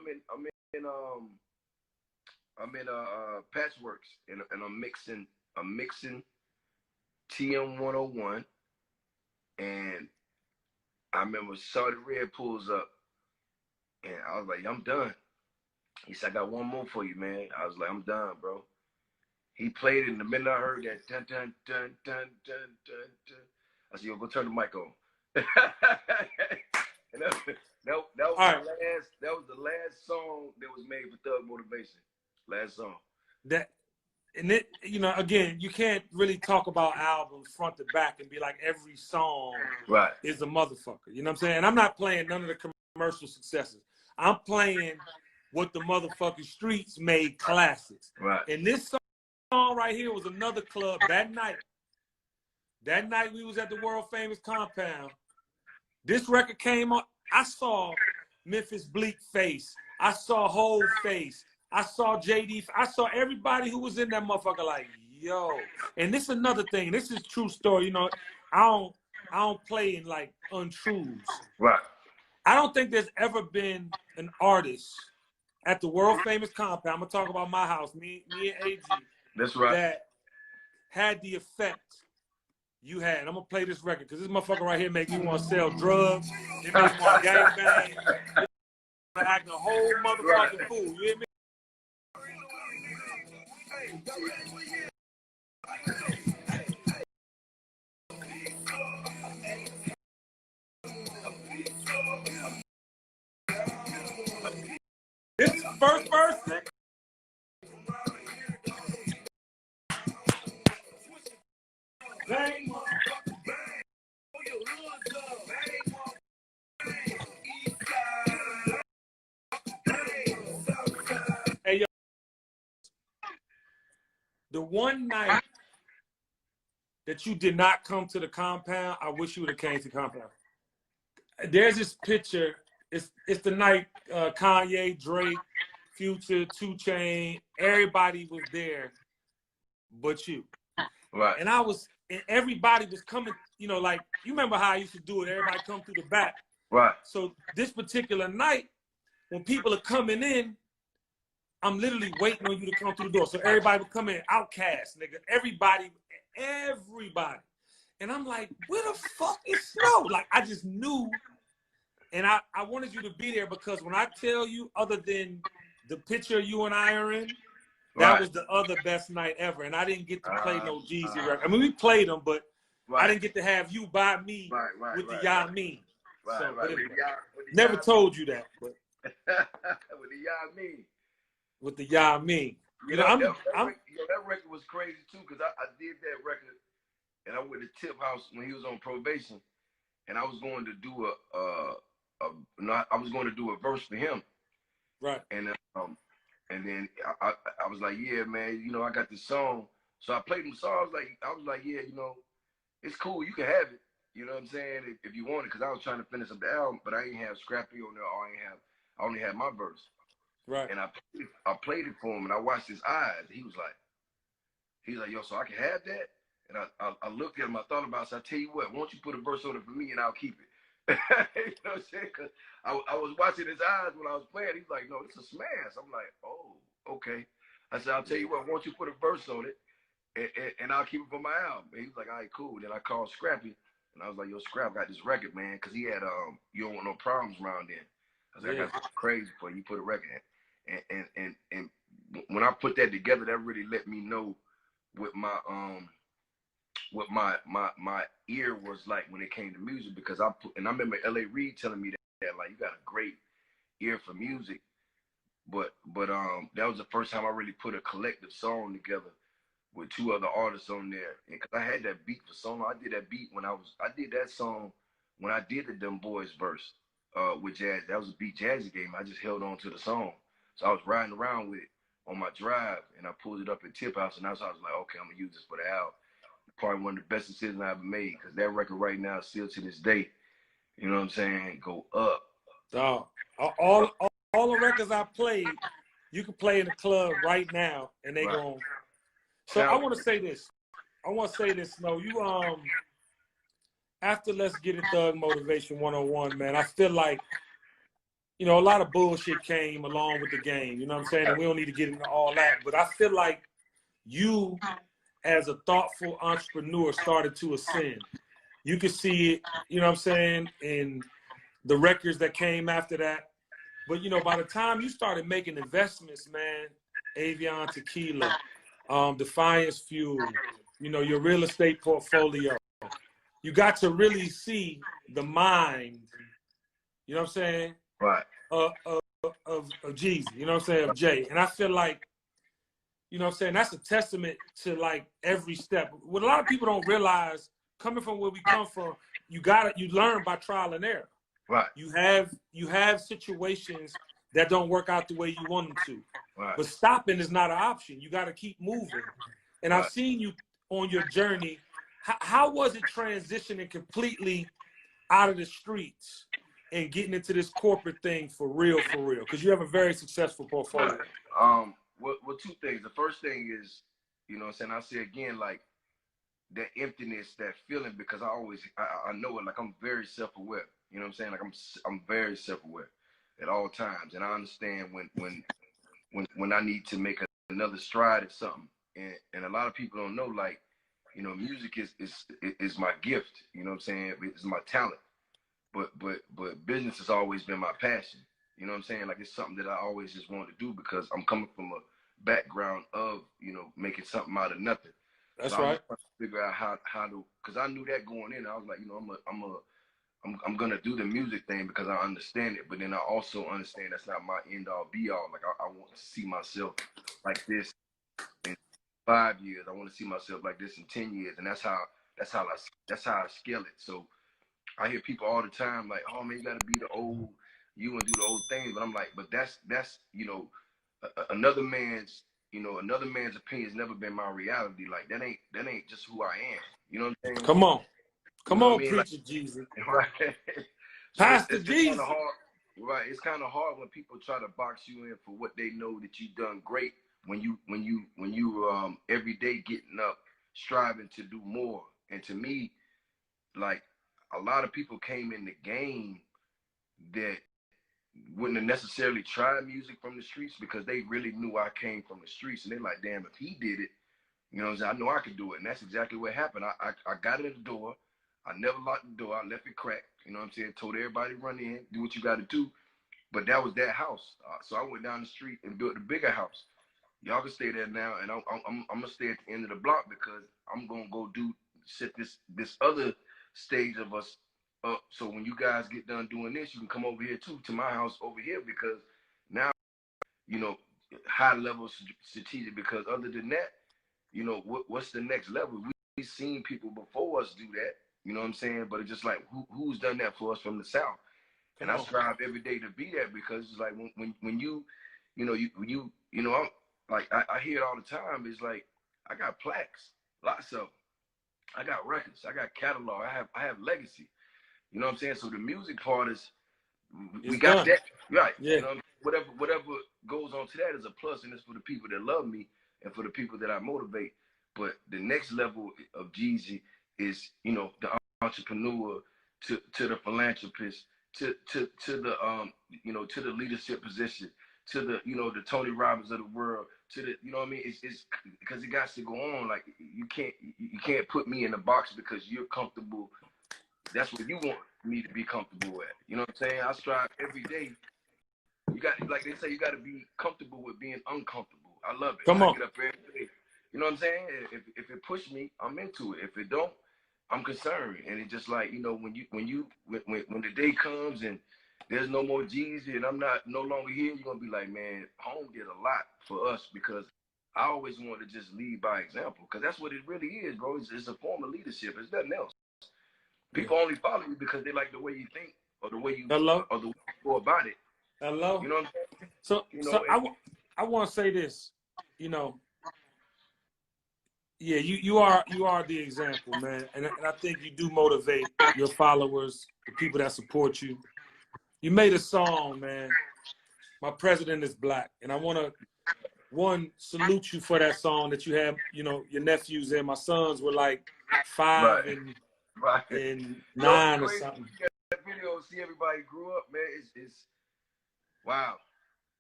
I'm in Patchworks, and I'm mixing TM101, and I remember Shorty Red pulls up, and I was like, I'm done. He said, I got one more for you, man. I was like, I'm done, bro. He played it, and the minute I heard that, dun, dun, dun, dun, dun, dun, dun, I said, yo, go turn the mic on. And that was the last song that was made for Thug Motivation. Last song. Again, you can't really talk about albums front to back and be like every song is a motherfucker. You know what I'm saying? And I'm not playing none of the commercial successes. I'm playing what the motherfucking streets made classics. Right. And this song right here was another club that night. That night we was at the world famous Compound. This record came on. I saw Memphis Bleak face. I saw Hov face. I saw JD. I saw everybody who was in that motherfucker like, yo. And this is another thing. This is a true story. You know, I don't play in like untruths. Right. I don't think there's ever been an artist at the world famous compound. I'm gonna talk about my house, me and AG. That's right. That had the effect you had. I'm gonna play this record because this motherfucker right here make me want to sell drugs. It makes me want to gangbang. To act a whole motherfucking fool. You hear me? This is the first verse. Bang. Hey, yo. The one night that you did not come to the compound, I wish you would have came to the compound. There's this picture. It's the night Kanye, Drake, Future, 2 Chainz, everybody was there but you. Right. And everybody was coming, you know, like, you remember how I used to do it, everybody come through the back. Right. So this particular night, when people are coming in, I'm literally waiting on you to come through the door. So everybody would come in, Outcast, nigga, everybody. And I'm like, where the fuck is Snow? Like, I just knew. And I wanted you to be there because when I tell you, other than the picture you and I are in, that was the other best night ever. And I didn't get to play no Jeezy record. I mean, we played them, but I didn't get to have you by me with the Ya Mean. So, never told you that. But with the Ya Mean. With the Ya Mean. You know, that record was crazy too, because I did that record and I went to Tip House when he was on probation, and I was going to do I was going to do a verse for him. Right. And then I was like, yeah, man, you know, I got this song. So I played him songs. I was like, yeah, you know, it's cool. You can have it. You know what I'm saying? If you want it, because I was trying to finish up the album, but I didn't have Scrappy on there. I only had my verse. Right. And I played it for him, and I watched his eyes. He was like, yo, so I can have that? And I looked at him, I thought about it. So I tell you what, won't you put a verse on it for me and I'll keep it. You know what I'm saying? Because I was watching his eyes when I was playing. He's like, no, this is a smash. I'm like, oh, okay. I said, I'll tell you what, won't you put a verse on it and I'll keep it for my album. And he was like, all right, cool. Then I called Scrappy and I was like, yo, Scrap got this record, man, because he had You Don't Want No Problems around then. I was like, I got something crazy for you. Put a record in. And when I put that together, that really let me know what my ear was like when it came to music, because I remember L.A. Reid telling me that like, you got a great ear for music, but that was the first time I really put a collective song together with 2 other artists on there, and because I had that beat for so long. I did that beat I did that song when I did the Them Boys verse with Jazz. That was a beat Jazzy gave me. I just held on to the song, so I was riding around with it on my drive, and I pulled it up at Tip House, and that's how I was like, okay, I'm gonna use this for the album. Probably one of the best decisions I ever made, because that record right now is still to this day, you know what I'm saying, go up. Dog, all the records I played, you can play in the club right now, and they go on. So I want to say this. No, you after Let's Get It Thug Motivation 101, man, I feel like, you know, a lot of bullshit came along with the game. You know what I'm saying? And we don't need to get into all that, but I feel like you, as a thoughtful entrepreneur, started to ascend. You could see it, you know what I'm saying, in the records that came after that. But, you know, by the time you started making investments, man, Avion Tequila, Defiance Fuel, you know, your real estate portfolio, you got to really see the mind, you know what I'm saying, right, of Jeezy, you know what I'm saying, of Jay. And I feel like, you know what I'm saying, that's a testament to like every step. What a lot of people don't realize, coming from where we come from, you learn by trial and error. Right. You have situations that don't work out the way you want them to. Right. But stopping is not an option. You got to keep moving. And I've seen you on your journey. How was it transitioning completely out of the streets and getting into this corporate thing for real? Because you have a very successful portfolio. Well, 2 things. The first thing is, you know what I'm saying, I'll say again, like, that emptiness, that feeling, because I know it, like, I'm very self-aware. You know what I'm saying? Like, I'm very self-aware. at all times, and I understand when I need to make another stride at something. And a lot of people don't know, like, you know, music is my gift. You know what I'm saying? It's my talent. But business has always been my passion. You know what I'm saying? Like, it's something that I always just wanted to do because I'm coming from a background of, you know, making something out of nothing. That's So I was right. just trying to figure out how to, because I knew that going in. I was like, you know, I'm gonna do the music thing because I understand it, but then I also understand that's not my end all be all. Like, I want to see myself like this in 5 years. I want to see myself like this in 10 years, and that's how I scale it. So I hear people all the time like, oh man, you gotta be the old you and do the old things, but I'm like, but that's you know, another man's opinion has never been my reality. Like, that ain't just who I am. You know what I'm saying? Come on. You Come know what I on, mean? Like, Preacher Jeezy. right. So Pastor it's kind of Jeezy. hard, right? It's kind of hard when people try to box you in for what they know that you've done great. When you every day getting up, striving to do more. And to me, like, a lot of people came in the game that wouldn't have necessarily tried music from the streets because they really knew I came from the streets, and they're like, damn, if he did it, you know what I'm saying, I know I could do it. And that's exactly what happened. I got in the door. I never locked the door. I left it cracked. You know what I'm saying? Told everybody to run in, do what you got to do. But that was that house. So I went down the street and built a bigger house. Y'all can stay there now, and I'm gonna stay at the end of the block because I'm gonna go set this other stage of us up. So when you guys get done doing this, you can come over here too, to my house over here, because now, you know, high level strategic. Because other than that, you know, what's the next level? We've seen people before us do that. You know what I'm saying? But it's just like, who's done that for us from the South? And I strive every day to be that, because it's like when you, you know, I'm like, I hear it all the time. It's like, I got plaques, lots of them. I got records, I got catalog, I have legacy. You know what I'm saying? So the music part is, we It's got done. that right. Yeah. You know, whatever goes on to that is a plus, and it's for the people that love me and for the people that I motivate. But the next level of Jeezy is, you know, the entrepreneur to the philanthropist to the you know, to the leadership position, to the, you know, the Tony Robbins of the world, to the, you know what I mean? It's because it got to go on. Like, you can't put me in a box because you're comfortable. That's what you want me to be comfortable at. You know what I'm saying? I strive every day. You got, like they say, you got to be comfortable with being uncomfortable. I love it. Come I on. get up every day. You know what I'm saying? If it pushes me, I'm into it. If it don't, I'm concerned. And it's just like, you know, when the day comes and there's no more Jeezy and I'm no longer here, you're gonna be like, man, home did a lot for us, because I always wanted to just lead by example, because that's what it really is, bro. It's a form of leadership. It's nothing else. People only follow you because they like the way you think, or the way you Hello. or the way you go about it. Hello. You know what I'm saying? So You know, I want to say this. You know, yeah, you are the example, man, and I think you do motivate your followers, the people that support you. You made a song, man. My president is black, and I want to salute you for that song that you have. You know, your nephews and my sons were like 5 right, and right. and You know, 9 or crazy. something. That video, see everybody grew up, man. It's wow.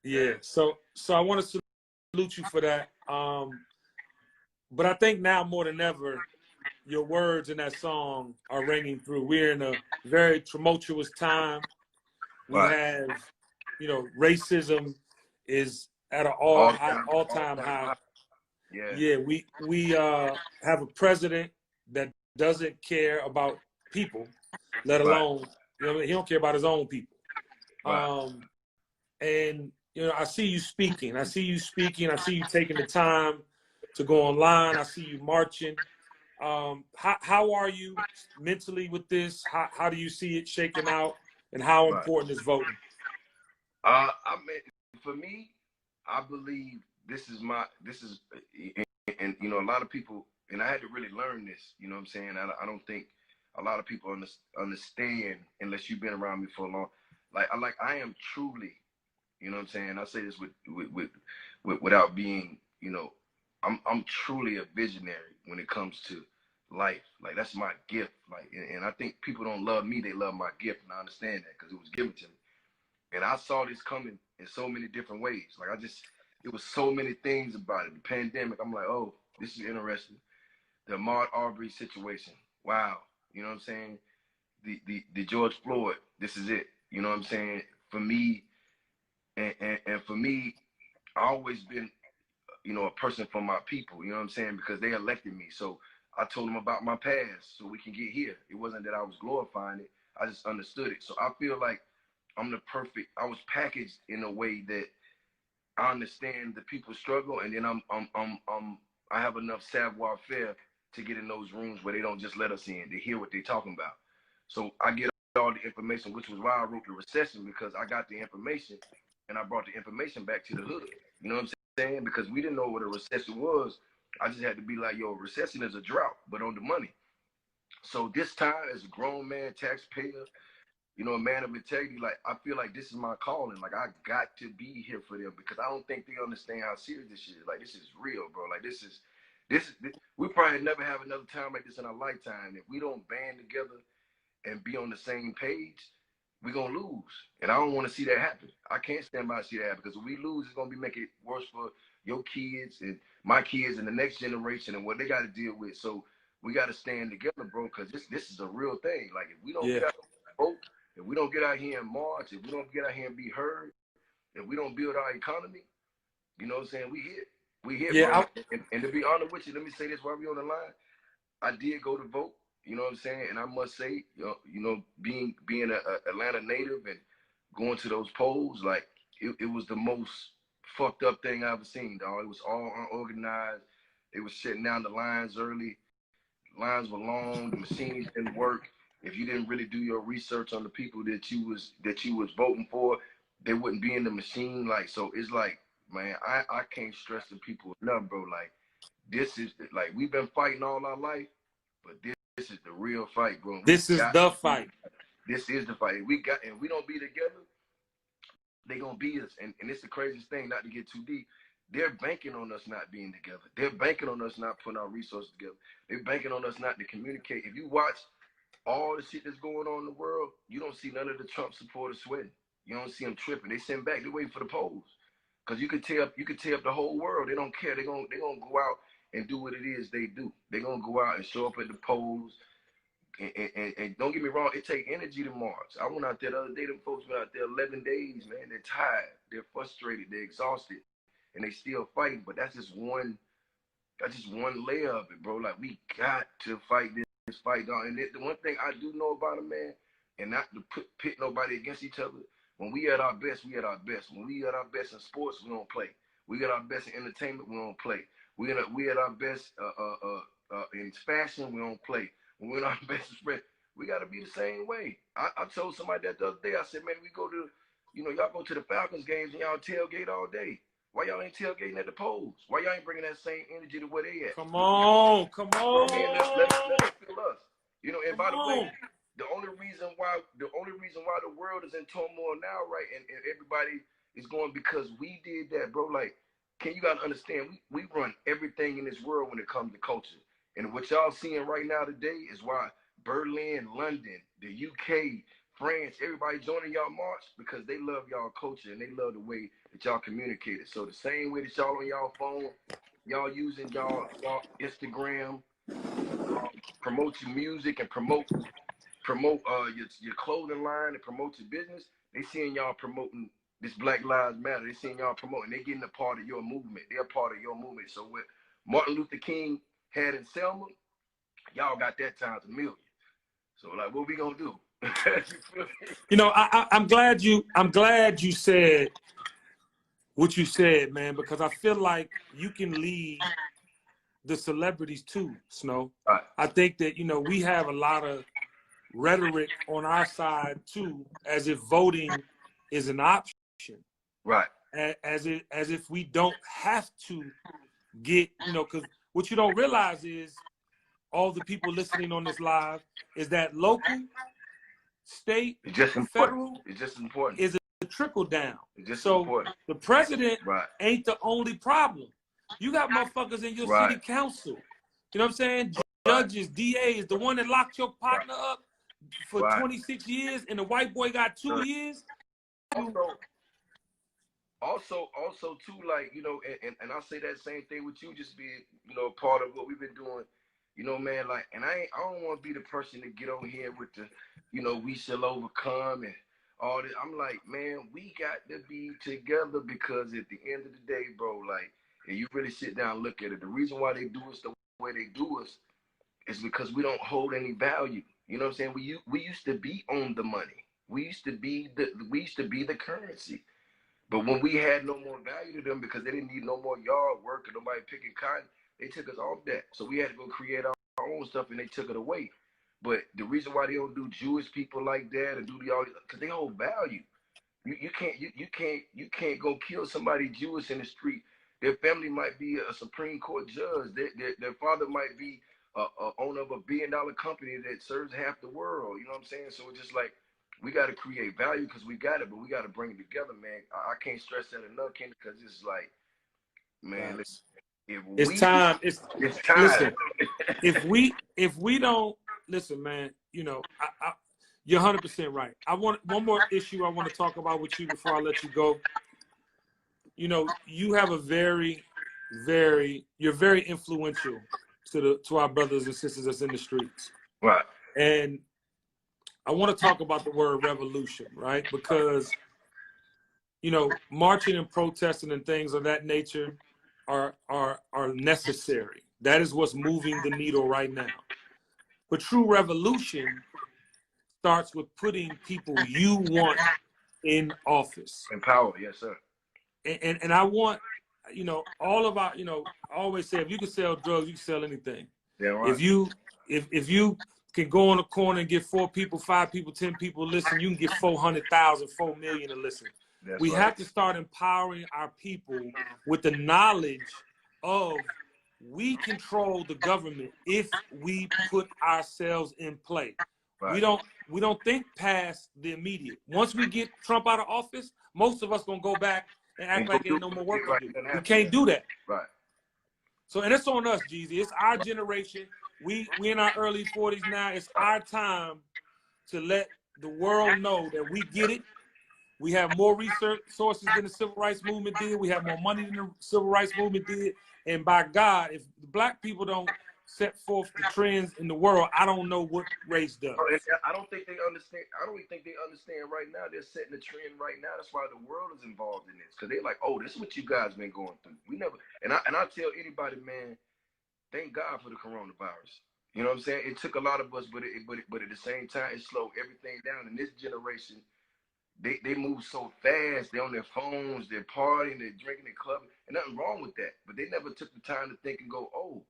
Yeah. So I want to salute you for that. But I think now more than ever, your words in that song are ringing through. We're in a very tumultuous time. We Right. have, you know, racism is at an all-time high. Yeah. Yeah, we have a president that doesn't care about people, let Right. alone, you know, he don't care about his own people. Right. And you know, I see you speaking. I see you taking the time to go online. I see you marching. How are you mentally with this? How do you see it shaking out? And how Right. important is voting? I mean, for me, I believe this is, and you know, a lot of people, and I had to really learn this. You know what I'm saying? I don't think a lot of people understand unless you've been around me for a long. Like I am truly, you know what I'm saying? I say this without being, you know, I'm truly a visionary when it comes to life. Like, that's my gift. Like, and I think people don't love me, they love my gift, and I understand that because it was given to me. And I saw this coming in so many different ways. Like it was so many things about it. The pandemic, I'm like, oh, this is interesting. The Ahmaud Arbery situation, wow. You know what I'm saying? The George Floyd, this is it. You know what I'm saying? For me, and for me, I always been, you know, a person for my people. You know what I'm saying? Because they elected me. So I told them about my past so we can get here. It wasn't that I was glorifying it. I just understood it. So I feel like I was packaged in a way that I understand the people's struggle, and then I have enough savoir faire to get in those rooms where they don't just let us in. They hear what they're talking about. So I get all the information, which was why I wrote The Recession, because I got the information and I brought the information back to the hood. You know what I'm saying? Because we didn't know what a recession was. I just had to be like, yo, recession is a drought, but on the money. So this time, as a grown man, taxpayer, you know, a man of integrity, like, I feel like this is my calling. Like, I got to be here for them, because I don't think they understand how serious this shit is. Like, this is real, bro. Like, this we probably never have another time like this in our lifetime. If we don't band together and be on the same page, we're going to lose. And I don't want to see that happen. I can't stand by and see that happen, because if we lose, it's going to be making it worse for your kids and my kids and the next generation and what they got to deal with. So we got to stand together, bro, because this is a real thing. Like, if we don't get out and vote, if we don't get out here and march, if we don't get out here and be heard, if we don't build our economy, you know what I'm saying? We hit, bro. And to be honest with you, let me say this while we on the line. I did go to vote, you know what I'm saying? And I must say, you know, being an Atlanta native and going to those polls, like, it was the most fucked up thing I ever seen, dog. It was all unorganized. They was shutting down the lines early. Lines were long. The machines didn't work. If you didn't really do your research on the people that you was voting for, they wouldn't be in the machine. Like, so it's like, man, I can't stress the people enough, bro. Like, this is, like, we've been fighting all our life, but this is the real fight, bro. This is the fight. This is the fight. And we don't be together, they gonna be us. And it's the craziest thing, not to get too deep. They're banking on us not being together. They're banking on us not putting our resources together. They're banking on us not to communicate. If you watch all the shit that's going on in the world, you don't see none of the Trump supporters sweating. You don't see them tripping. They sitting back. They waiting for the polls, because you could tear up the whole world. They don't care. They're gonna go out and do what it is they do. They're gonna go out and show up at the polls. And don't get me wrong, it take energy to march. I went out there the other day. Them folks went out there 11 days, man. They're tired. They're frustrated. They're exhausted, and they still fighting. But that's just one layer of it, bro. Like, we got to fight this fight, dog. And the one thing I do know about a man, and not to pit nobody against each other, when we at our best, we at our best. When we at our best in sports, we don't play. We at our best in entertainment, we don't play. We at our best in fashion, we don't play. When we're in our best spread, we got to be the same way. I told somebody that the other day, I said, man, we go to, you know, y'all go to the Falcons games and y'all tailgate all day. Why y'all ain't tailgating at the polls? Why y'all ain't bringing that same energy to where they at? Come on. Let's feel us. You know, and by the way, the only reason why the world is in turmoil now, right, and everybody is going, because we did that, bro. Like, you gotta understand, we run everything in this world when it comes to culture. And what y'all seeing right now today is why Berlin, London, the UK, France, everybody joining y'all march, because they love y'all culture and they love the way that y'all communicate it. So the same way that y'all on y'all phone, y'all using y'all Instagram, promote your music and promote your clothing line and promote your business, they seeing y'all promoting this Black Lives Matter. They seeing y'all promoting. They getting a part of your movement. They're a part of your movement. So what Martin Luther King had in Selma, y'all got that times a million. So, like, what we gonna do? You know, I'm glad you said what you said, man, because I feel like you can lead the celebrities too, Snow. Right. I think that, you know, we have a lot of rhetoric on our side too, as if voting is an option. Right. As if we don't have to get, you know, because what you don't realize is all the people listening on this live is that local, state, federal, it's just important. Is a trickle down. It's just so important. The president ain't the only problem. You got motherfuckers in your city council. You know what I'm saying? Judges, DAs, the one that locked your partner up for 26 years and the white boy got 2 years. also too, like, you know, and I'll say that same thing with you, just being, you know, part of what we've been doing, you know, man, like, and I don't want to be the person to get on here with the, you know, we shall overcome and all that. I'm like, man, we got to be together, because at the end of the day, bro, like, and you really sit down and look at it, the reason why they do us the way they do us is because we don't hold any value. You know what I'm saying? We used to be on the money. We used to be the currency. But when we had no more value to them because they didn't need no more yard work or nobody picking cotton, they took us off that. So we had to go create our own stuff, and they took it away. But the reason why they don't do Jewish people like that and do all, because they hold value. You can't go kill somebody Jewish in the street. Their family might be a Supreme Court judge. Their father might be a owner of $1 billion company that serves half the world. You know what I'm saying? So it's just like, we got to create value because we got it, but we got to bring it together, man. I can't stress that enough, Kenny, because it's like, man, Nice. it's time. It's time. Listen, if we don't listen, man, you know, you're 100% right. I want one more issue I want to talk about with you before I let you go. You know, you have you're very influential to our brothers and sisters that's in the streets. Right. And I want to talk about the word revolution, right? Because, you know, marching and protesting and things of that nature are necessary. That is what's moving the needle right now. But true revolution starts with putting people you want in office. In power, yes, sir. And I want, you know, all of our, you know, I always say, if you can sell drugs, you can sell anything. Yeah, right. If you can go on a corner and get 4 people, 5 people, 10 people listen, you can get 400,000, 4 million to listen. We have to start empowering our people with the knowledge of we control the government if we put ourselves in play. Right. We don't think past the immediate. Once we get Trump out of office, most of us gonna go back and act like ain't no more work to do. We can't do that. Right. So, and it's on us, Jeezy. It's our generation. We in our early 40s now. It's our time to let the world know that we get it. We have more research sources than the civil rights movement did. We have more money than the civil rights movement did. And by God, if the black people don't set forth the trends in the world, I don't know what race does. I don't think they understand. I don't even think they understand right now. They're setting the trend right now. That's why the world is involved in this. Because they're like, oh, this is what you guys been going through. We never, and I tell anybody, man, thank God for the coronavirus. You know what I'm saying? It took a lot of us, but at the same time, it slowed everything down. In this generation, they move so fast. They're on their phones, they're partying, they're drinking, they're clubbing, and nothing wrong with that. But they never took the time to think and go, oh,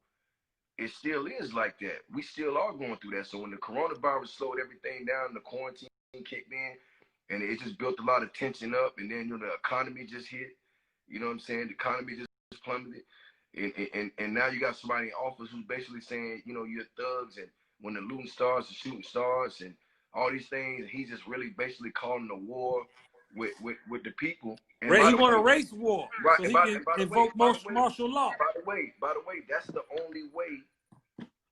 it still is like that. We still are going through that. So when the coronavirus slowed everything down, the quarantine kicked in, and it just built a lot of tension up, and then, you know, the economy just hit. You know what I'm saying? The economy just plummeted. And now you got somebody in office who's basically saying, you know, you're thugs, and when the looting starts, the shooting starts, and all these things, he's just really basically calling a war with the people. And he want a race war, right, so he can invoke martial law. By the way, that's the only way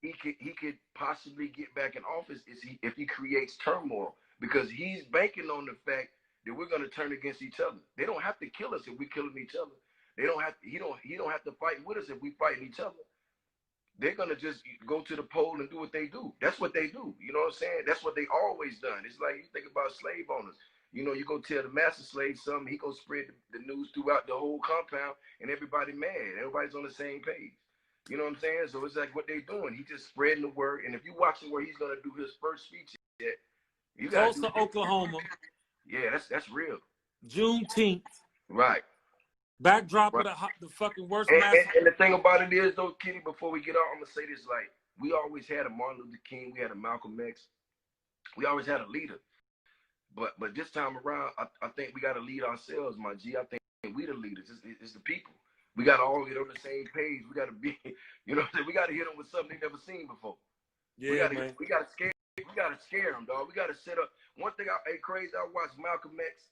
he could possibly get back in office is if he creates turmoil, because he's banking on the fact that we're going to turn against each other. They don't have to kill us if we're killing each other. They don't have to, he don't have to fight with us if we fighting each other. They're gonna just go to the poll and do what they do. That's what they do. You know what I'm saying? That's what they always done. It's like, you think about slave owners. You know, you go tell the master slave something, he go spread the news throughout the whole compound, and everybody mad. Everybody's on the same page. You know what I'm saying? So it's like what they doing. He just spreading the word. And if you watching where he's gonna do his first speech yet, you got Tulsa, Oklahoma. Yeah, that's real. Juneteenth. Right. Backdrop of the fucking worst massacre. And the thing about it is, though, Kenny, before we get off, I'm gonna say this: like, we always had a Martin Luther King, we had a Malcolm X, we always had a leader. But this time around, I think we got to lead ourselves, my G. I think we the leaders. It's the people. We got to all get on the same page. We got to be, you know, we got to hit them with something they never seen before. Yeah, man. We got to scare them, dog. We got to set up. One thing, crazy. I watched Malcolm X.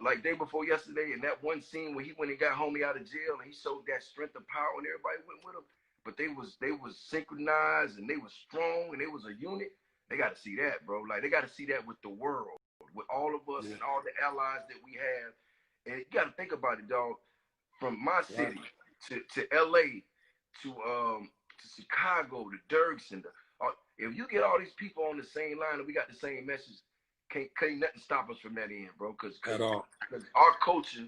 Like day before yesterday, and that one scene where he went and got homie out of jail, and he showed that strength and power, and everybody went with him. But they was synchronized, and they was strong, and they was a unit. They got to see that, bro. Like, they got to see that with the world. with all of us and all the allies that we have. And you got to think about it, dog. From my city to LA to Chicago to Dirksen. If you get all these people on the same line and we got the same message, can't nothing stop us from that end, bro. Because our culture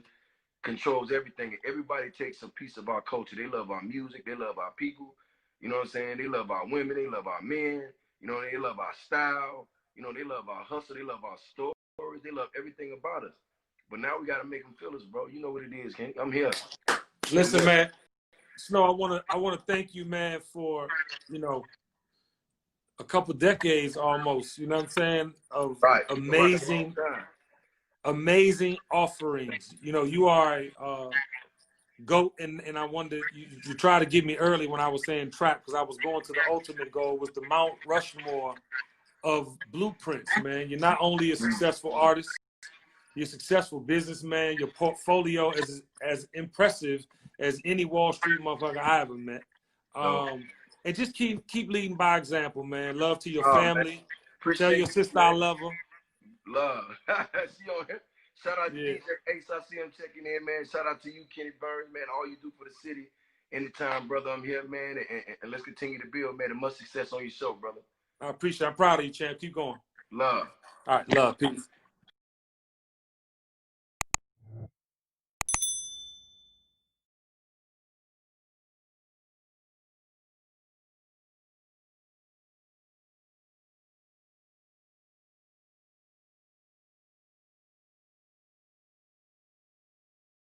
controls everything. Everybody takes a piece of our culture. They love our music. They love our people. You know what I'm saying? They love our women. They love our men. You know, they love our style. You know, they love our hustle. They love our stories. They love everything about us. But now we got to make them feel us, bro. You know what it is, King. I'm here. Listen, man. Snow, I want to thank you, man, for, you know, a couple decades almost, you know what I'm saying, of amazing offerings. You know, you are a GOAT, and I wanted you try to get me early when I was saying trap, because I was going to the ultimate goal, was the Mount Rushmore of blueprints, man. You're not only a successful artist, you're a successful businessman. Your portfolio is as impressive as any Wall Street motherfucker I ever met. And just keep leading by example, man. Love to your family. Tell your sister I love her. Love. See you on here. Shout out to DJ Ace. I see him checking in, man. Shout out to you, Kenny Burns, man. All you do for the city. Anytime, brother, I'm here, man. And let's continue to build, man. And much success on your show, brother. I appreciate it. I'm proud of you, champ. Keep going. Love. All right, love. Peace.